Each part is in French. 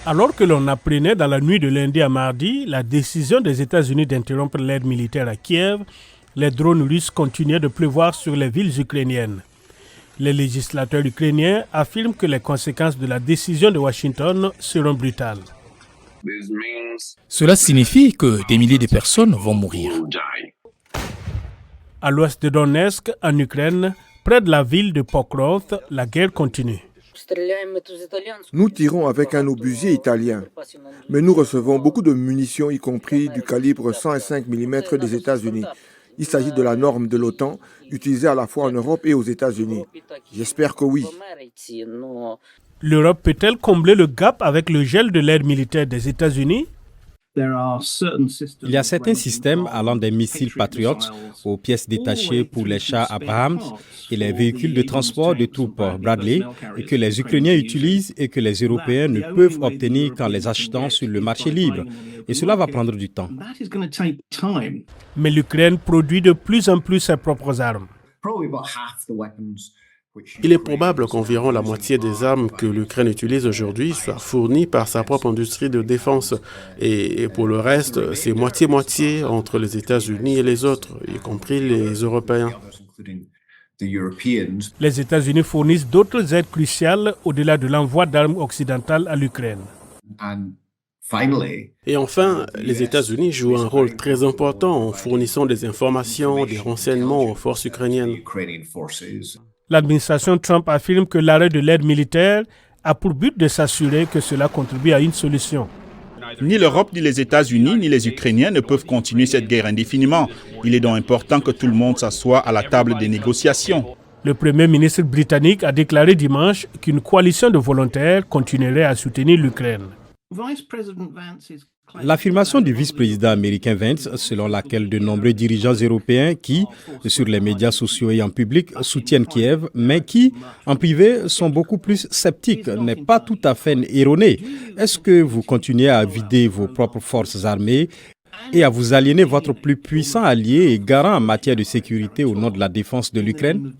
Alors que l'on apprenait dans la nuit de lundi à mardi la décision des États-Unis d'interrompre l'aide militaire à Kiev, les drones russes continuaient de pleuvoir sur les villes ukrainiennes. Les législateurs ukrainiens affirment que les conséquences de la décision de Washington seront brutales. Cela signifie que des milliers de personnes vont mourir. À l'ouest de Donetsk, en Ukraine, près de la ville de Pokrov, la guerre continue. Nous tirons avec un obusier italien, mais nous recevons beaucoup de munitions, y compris du calibre 105 mm des États-Unis. Il s'agit de la norme de l'OTAN, utilisée à la fois en Europe et aux États-Unis. J'espère que oui. L'Europe peut-elle combler le gap avec le gel de l'aide militaire des États-Unis ? Il y a certains systèmes allant des missiles Patriot aux pièces détachées pour les chars Abrams et les véhicules de transport de troupes Bradley et que les Ukrainiens utilisent et que les Européens ne peuvent obtenir qu'en les achetant sur le marché libre. Et cela va prendre du temps. Mais l'Ukraine produit de plus en plus ses propres armes. Il est probable qu'environ la moitié des armes que l'Ukraine utilise aujourd'hui soient fournies par sa propre industrie de défense. Et pour le reste, c'est moitié-moitié entre les États-Unis et les autres, y compris les Européens. Les États-Unis fournissent d'autres aides cruciales au-delà de l'envoi d'armes occidentales à l'Ukraine. Et enfin, les États-Unis jouent un rôle très important en fournissant des informations, des renseignements aux forces ukrainiennes. L'administration Trump affirme que l'arrêt de l'aide militaire a pour but de s'assurer que cela contribue à une solution. Ni l'Europe, ni les États-Unis, ni les Ukrainiens ne peuvent continuer cette guerre indéfiniment. Il est donc important que tout le monde s'assoie à la table des négociations. Le Premier ministre britannique a déclaré dimanche qu'une coalition de volontaires continuerait à soutenir l'Ukraine. L'affirmation du vice-président américain Vance, selon laquelle de nombreux dirigeants européens qui, sur les médias sociaux et en public, soutiennent Kiev, mais qui, en privé, sont beaucoup plus sceptiques, n'est pas tout à fait erronée. Est-ce que vous continuez à vider vos propres forces armées et à vous aliéner votre plus puissant allié et garant en matière de sécurité au nom de la défense de l'Ukraine ?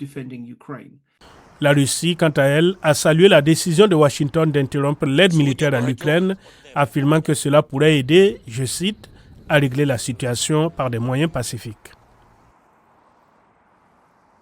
La Russie, quant à elle, a salué la décision de Washington d'interrompre l'aide militaire à l'Ukraine, affirmant que cela pourrait aider, je cite, à régler la situation par des moyens pacifiques.